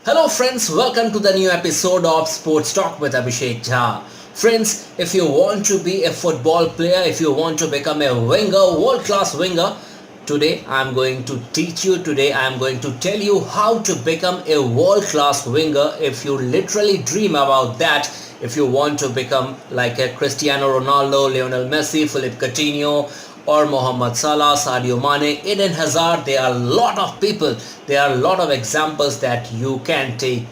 Hello friends, welcome to the new episode of Sports Talk with Abhishek Jha. Friends, if you want to be a football player, if you want to become a winger, world-class winger, today I am going to teach you, today I am going to tell you how to become a world-class winger. If you literally dream about that, if you want to become like a Cristiano Ronaldo, Lionel Messi, Philippe Coutinho, or Mohamed Salah, Sadio Mane, Eden Hazard, there are a lot of people, there are a lot of examples that you can take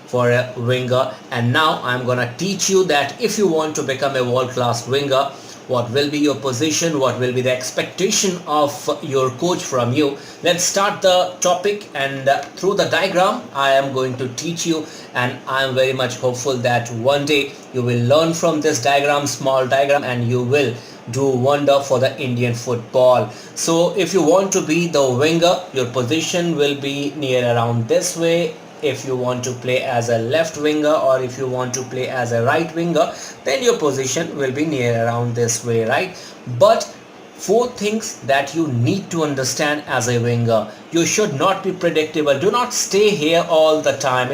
for a winger. And now I'm gonna teach you that if you want to become a world-class winger, what will be your position, what will be the expectation of your coach from you. Let's start the topic, and through the diagram I am going to teach you, and I am very much hopeful that one day you will learn from this diagram, small diagram, and you will do wonder for the Indian football. So if you want to be the winger, your position will be near around this way. If you want to play as a left winger, or if you want to play as a right winger, then your position will be near around this way, right? But four things that you need to understand as a winger: you should not be predictable. Do not stay here all the time.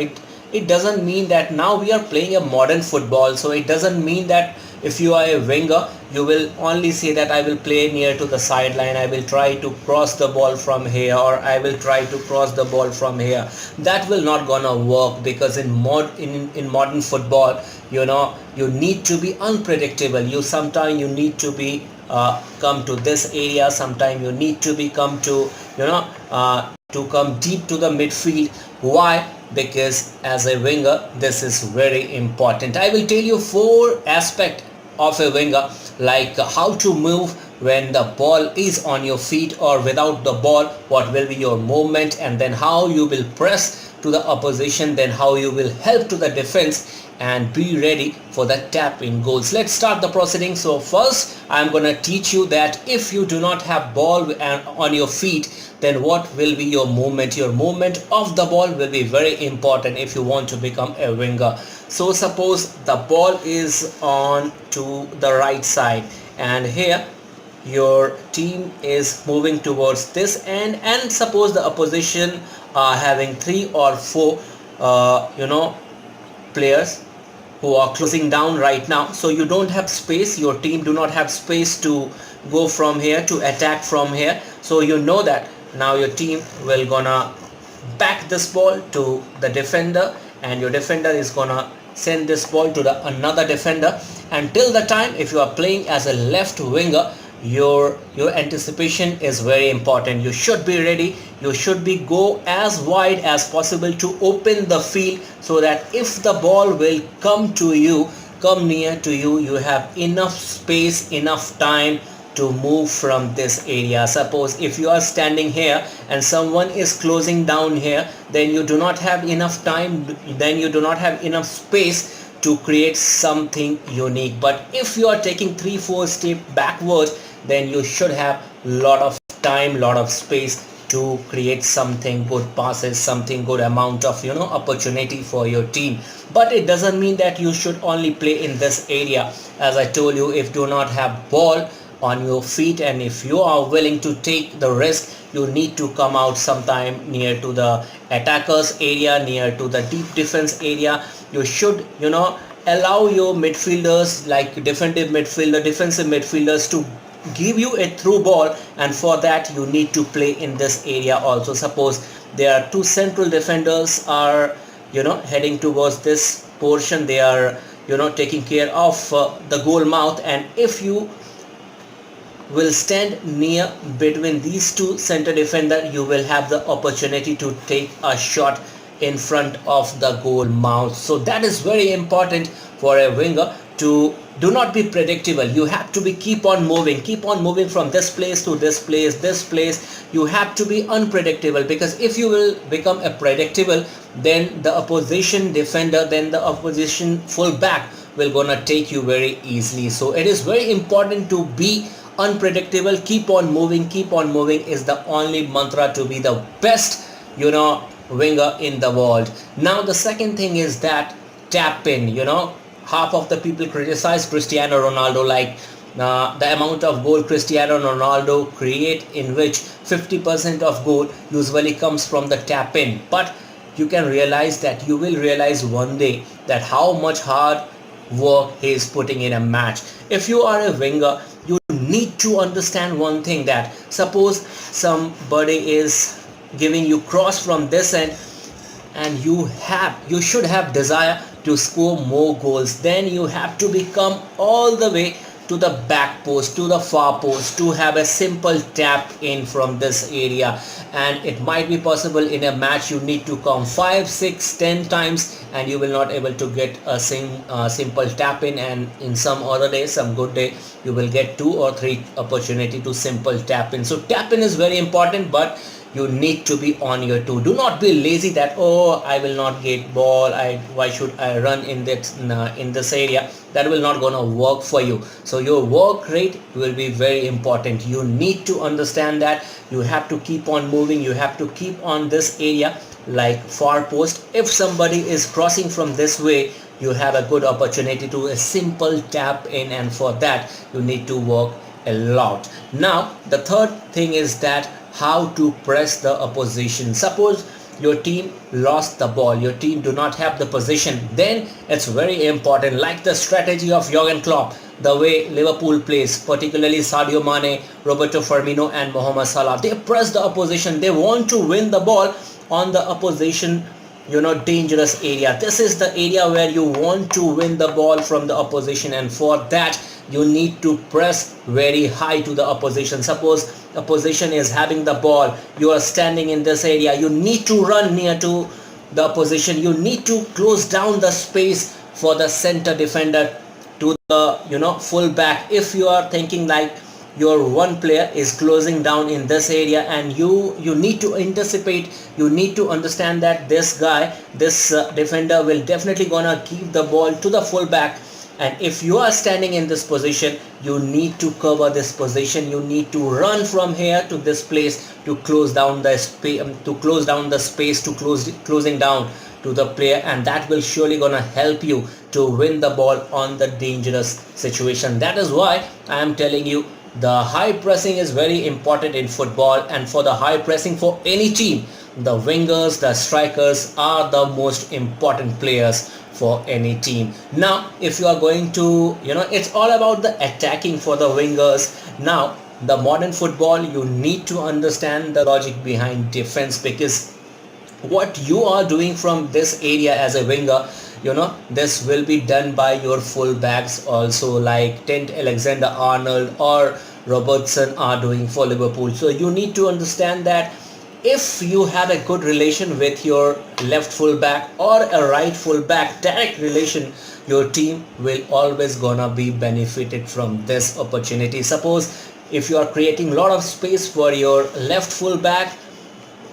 It doesn't mean that now we are playing a modern football, so it doesn't mean that if you are a winger you will only say that I will play near to the sideline, I will try to cross the ball from here, or I will try to cross the ball from here. That will not gonna work, because in modern football, you need to be unpredictable. Sometimes you need to be come to this area, sometimes you need to be come to to come deep to the midfield. Why? Because as a winger this is very important. I will tell you four aspects of a winger, like how to move when the ball is on your feet or without the ball, what will be your movement, and then how you will press to the opposition, then how you will help to the defense and be ready for the tap in goals. Let's start the proceeding. So first I'm gonna teach you that if you do not have ball on your feet, then what will be your movement. Your movement of the ball will be very important if you want to become a winger. So suppose the ball is on to the right side, and here your team is moving towards this end, and suppose the opposition are having three or four players who are closing down right now. So you don't have space, your team do not have space to go from here, to attack from here. So you know that now your team will gonna back this ball to the defender, and your defender is gonna send this ball to the another defender. And till the time, if you are playing as a left winger, your anticipation is very important. You should be ready, you should be go as wide as possible to open the field, so that if the ball will come to you, come near to you, you have enough space, enough time to move from this area. Suppose if you are standing here and someone is closing down here, then you do not have enough time, then you do not have enough space to create something unique. But if you are taking 3-4 steps backwards, then you should have lot of time, lot of space to create something good passes, something good amount of opportunity for your team. But it doesn't mean that you should only play in this area. As I told you, if you do not have ball on your feet, and if you are willing to take the risk, you need to come out sometime near to the attackers area, near to the deep defense area. You should allow your midfielders, like defensive midfielders, to give you a through ball, and for that you need to play in this area also. Suppose there are two central defenders are heading towards this portion, they are taking care of the goal mouth, and if you will stand near between these two center defender, you will have the opportunity to take a shot in front of the goal mouth. So that is very important for a winger. To do not be predictable, you have to be keep on moving from this place to this place. You have to be unpredictable, because if you will become a predictable, then the opposition defender, then the opposition fullback will gonna take you very easily. So it is very important to be unpredictable. Keep on moving is the only mantra to be the best winger in the world. Now the second thing is that tap in. Half of the people criticize Cristiano Ronaldo, like the amount of goal Cristiano Ronaldo create, in which 50% of goal usually comes from the tap in. But you will realize one day that how much hard work he is putting in a match. If you are a winger, you need to understand one thing, that suppose somebody is giving you cross from this end, and you should have desire to score more goals, then you have to become all the way to the back post, to the far post, to have a simple tap in from this area. And it might be possible in a match you need to come 5, 6, 10 times, and you will not able to get a simple tap in. And in some other day, some good day, you will get 2 or 3 opportunity to simple tap in. So tap in is very important, but you need to be on your toe. Do not be lazy that, oh, I will not get ball, why should I run in this area. That will not gonna work for you. So your work rate will be very important. You need to understand that you have to keep on moving, you have to keep on this area like far post. If somebody is crossing from this way, you have a good opportunity to a simple tap in, and for that you need to work a lot. Now the third thing is that how to press the opposition. Suppose your team lost the ball, your team do not have the possession, then it's very important, like the strategy of Jurgen Klopp, the way Liverpool plays, particularly Sadio Mane, Roberto Firmino and Mohamed Salah. They press the opposition, they want to win the ball on the opposition dangerous area. This is the area where you want to win the ball from the opposition, and for that you need to press very high to the opposition. Suppose opposition is having the ball, you are standing in this area, you need to run near to the opposition, you need to close down the space for the center defender to the full back. If you are thinking like your one player is closing down in this area, and you need to anticipate, you need to understand that this defender will definitely gonna keep the ball to the full back. And if you are standing in this position, you need to cover this position, you need to run from here to this place to close down the space, closing down to the player, and that will surely gonna help you to win the ball on the dangerous situation. That is why I am telling you, the high pressing is very important in football, and for the high pressing for any team, the wingers, the strikers are the most important players for any team. Now if you are going to, it's all about the attacking for the wingers. Now the modern football, you need to understand the logic behind defense, because what you are doing from this area as a winger, this will be done by your full backs also, like Trent Alexander-Arnold or Robertson are doing for Liverpool. So you need to understand that if you have a good relation with your left full back or a right full back, direct relation, your team will always gonna be benefited from this opportunity. Suppose if you are creating a lot of space for your left full back,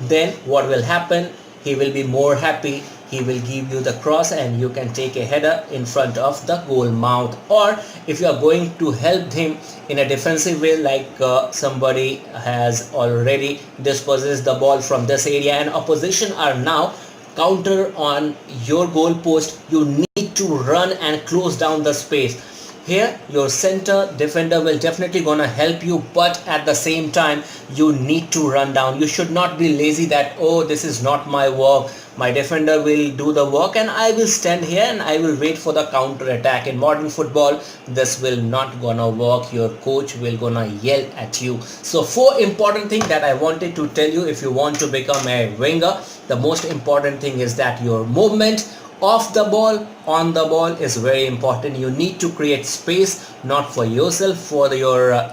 then what will happen, he will be more happy, he will give you the cross and you can take a header in front of the goal mouth. Or if you are going to help him in a defensive way, like somebody has already dispossessed the ball from this area and opposition are now counter on your goal post, you need to run and close down the space. Here your center defender will definitely gonna help you, but at the same time you need to run down. You should not be lazy that, oh, this is not my work, my defender will do the work and I will stand here and I will wait for the counter attack. In modern football this will not gonna work, your coach will gonna yell at you. So 4 important things that I wanted to tell you if you want to become a winger. The most important thing is that your movement off the ball, on the ball is very important. You need to create space, not for yourself, for your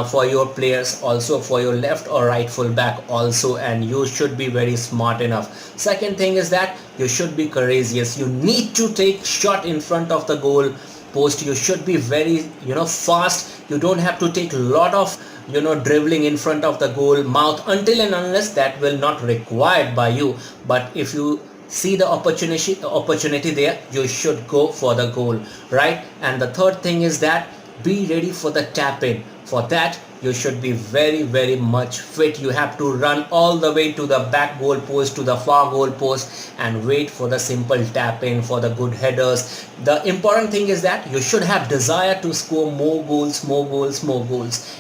for your players, also for your left or right full back also, and you should be very smart enough. Second thing is that you should be courageous. You need to take shot in front of the goal post. You should be very fast. You don't have to take a lot of dribbling in front of the goal mouth until and unless that will not required by you. But if you see the opportunity there, you should go for the goal, right? And the third thing is that be ready for the tap in. For that you should be very much fit. You have to run all the way to the back goal post, to the far goal post, and wait for the simple tap in, for the good headers. The important thing is that you should have desire to score more goals.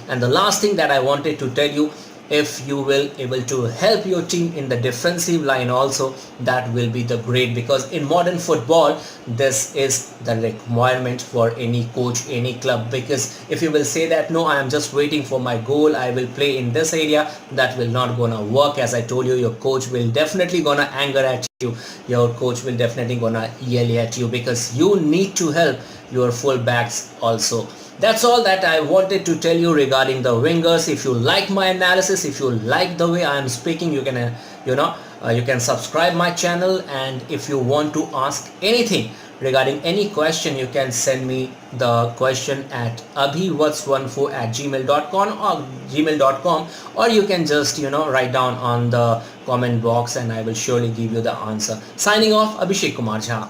And the last thing that I wanted to tell you, if you will able to help your team in the defensive line also, that will be the great, because in modern football this is the requirement for any coach, any club. Because if you will say that no, I am just waiting for my goal, I will play in this area, that will not gonna work. As I told you, your coach will definitely gonna anger at you, your coach will definitely gonna yell at you, because you need to help your full backs also. That's all that I wanted to tell you regarding the wingers. If you like my analysis, if you like the way I am speaking, you can you can subscribe my channel. And if you want to ask anything regarding any question, you can send me the question at abhiwats14@gmail.com or you can just write down on the comment box, and I will surely give you the answer. Signing off, Abhishek Kumar Jha.